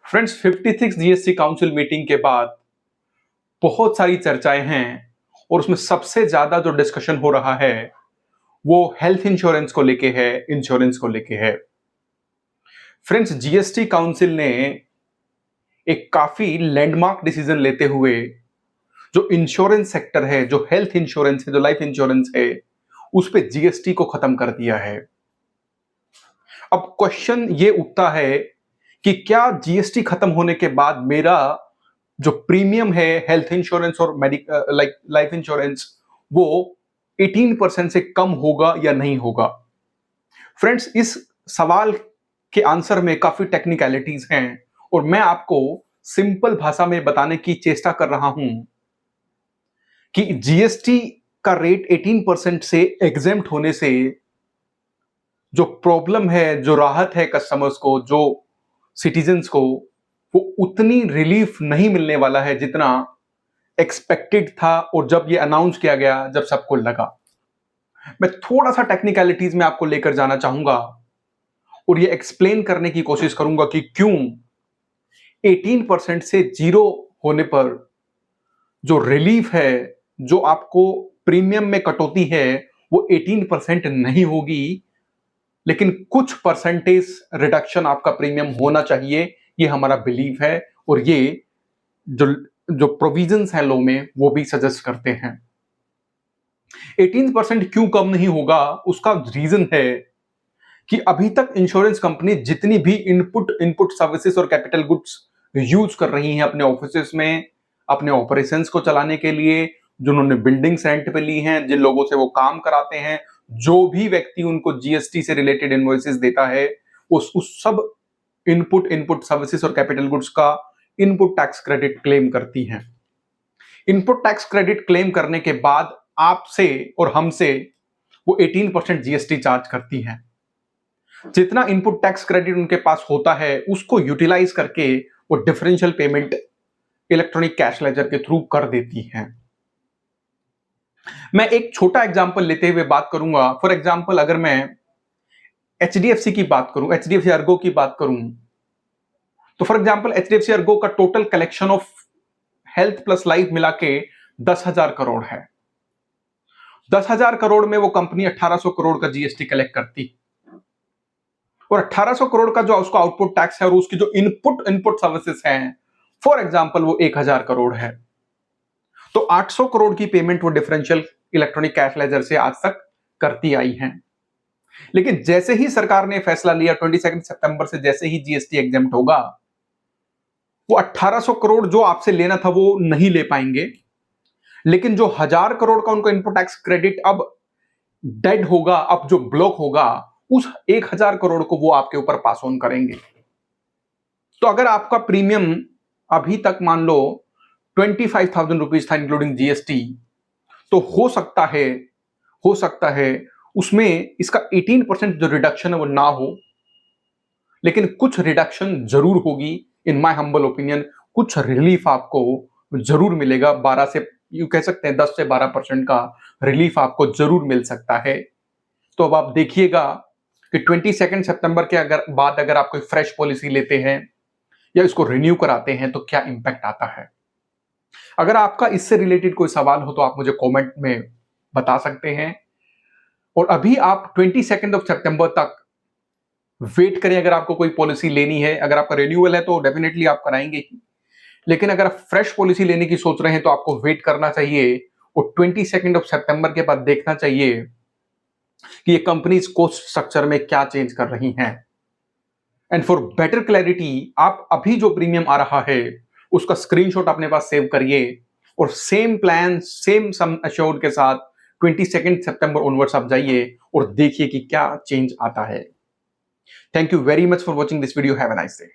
Friends 56 GST council meeting के बाद बहुत सारी चर्चाएं हैं और उसमें सबसे ज्यादा जो डिस्कशन हो रहा है वो हेल्थ इंश्योरेंस को लेके है, इंश्योरेंस को लेके है। फ्रेंड्स, जीएसटी काउंसिल ने एक काफी लैंडमार्क डिसीजन लेते हुए जो इंश्योरेंस सेक्टर है, जो हेल्थ इंश्योरेंस है, जो लाइफ इंश्योरेंस है, उस पे जीएसटी को खत्म कर दिया है। अब क्वेश्चन ये उठता है कि क्या जीएसटी खत्म होने के बाद मेरा जो प्रीमियम है हेल्थ इंश्योरेंस और लाइफ इंश्योरेंस वो 18% से कम होगा या नहीं होगा। फ्रेंड्स, इस सवाल के आंसर में काफी टेक्निकलिटीज हैं और मैं आपको सिंपल भाषा में बताने की चेष्टा कर रहा हूं कि जीएसटी का रेट 18% से एग्जेम्प्ट होने से जो प्रॉब्लम है, जो राहत है कस्टमर्स को, जो सिटीजन्स को, वो उतनी रिलीफ नहीं मिलने वाला है जितना एक्सपेक्टेड था और जब ये अनाउंस किया गया, जब सबको लगा। मैं थोड़ा सा टेक्निकलिटीज में आपको लेकर जाना चाहूंगा और ये एक्सप्लेन करने की कोशिश करूंगा कि क्यों 18% से जीरो होने पर जो रिलीफ है, जो आपको प्रीमियम में कटौती है, वो 18% नहीं होगी, लेकिन कुछ परसेंटेज रिडक्शन आपका प्रीमियम होना चाहिए। ये हमारा बिलीव है और ये जो जो प्रोविजंस हैं लॉ में वो भी सजेस्ट करते हैं। 18% क्यों कम नहीं होगा, उसका रीजन है कि अभी तक इंश्योरेंस कंपनी जितनी भी इनपुट सर्विसेज और कैपिटल गुड्स यूज कर रही हैं अपने ऑफिसेस में, अपने ऑपरेशंस को चलाने के लिए, जिन्होंने बिल्डिंग्स रेंट पे ली हैं, जिन लोगों से वो काम कराते हैं, जो भी व्यक्ति उनको जीएसटी से रिलेटेड इनवॉइसेस देता है, उस सब इनपुट सर्विसेज और कैपिटल गुड्स का इनपुट टैक्स क्रेडिट क्लेम करती हैं। इनपुट टैक्स क्रेडिट क्लेम करने के बाद आपसे और हमसे वो 18% जीएसटी चार्ज करती हैं। जितना इनपुट टैक्स क्रेडिट उनके पास होता है उसको यूटिलाइज करके वो differential payment electronic cash ledger के थ्रू कर देती हैं। मैं एक छोटा एग्जांपल लेते हुए बात करूंगा। फॉर एग्जांपल, अगर मैं एचडीएफसी की बात करूं, एचडीएफसी अर्गो की बात करूं, तो फॉर एग्जांपल एचडीएफसी अर्गो का total collection of health plus life मिला के 10,000 करोड़ है। 10,000 करोड़ में वो कंपनी 1800 करोड़ का जीएसटी कलेक्ट करती और 1800 करोड़ का जो उसका आउटपुट टैक्स है और उसकी जो इनपुट सर्विसेज हैं, फॉर एग्जांपल वो 1000 करोड़ है, तो 800 करोड़ की पेमेंट वो डिफरेंशियल इलेक्ट्रॉनिक कैश लेजर से आज तक करती आई हैं। लेकिन जैसे ही सरकार ने फैसला लिया 22 सितंबर से, जैसे ही जीएसटी एग्जेम्प्ट होगा, वो 1800 करोड़ जो आपसे लेना था वो नहीं ले पाएंगे, लेकिन जो 1000 करोड़ का उनको इनपुट टैक्स क्रेडिट अब डेड होगा, अब जो ब्लॉक होगा, उस 1000 करोड़ को वो आपके ऊपर पास ऑन करेंगे। तो अगर आपका प्रीमियम अभी तक मान लो 25,000 रुपीज था इंक्लूडिंग जीएसटी, तो हो सकता है उसमें इसका 18% जो रिडक्शन है वो ना हो, लेकिन कुछ रिडक्शन जरूर होगी। इन माय हम्बल ओपिनियन कुछ रिलीफ आपको जरूर मिलेगा। 12 से, यू कह सकते हैं 10 से 12% का रिलीफ आपको जरूर मिल सकता है। तो अब आप देखिएगा कि 22 सितंबर के अगर आप कोई फ्रेश पॉलिसी लेते हैं या इसको रिन्यू कराते हैं तो क्या इंपैक्ट आता है। अगर आपका इससे रिलेटेड कोई सवाल हो तो आप मुझे कमेंट में बता सकते हैं। और अभी आप 22 सितंबर तक वेट करें। अगर आपको कोई पॉलिसी लेनी है, अगर आपका रिन्यूअल है तो डेफिनेटली आप कराएंगे ही, लेकिन अगर आप फ्रेश पॉलिसी लेने की सोच रहे हैं तो आपको वेट करना चाहिए और 22 सितंबर के बाद देखना चाहिए कि ये कंपनीज कॉस्ट स्ट्रक्चर में क्या चेंज कर रही हैं। एंड फॉर बेटर क्लैरिटी, आप अभी जो प्रीमियम आ रहा है उसका स्क्रीनशॉट अपने पास सेव करिए और same plan, same sum assured के साथ 22 सितंबर ऑनवर्ड्स आप जाइए और देखिए कि क्या चेंज आता है। Thank you very much for watching this video. Have a nice day.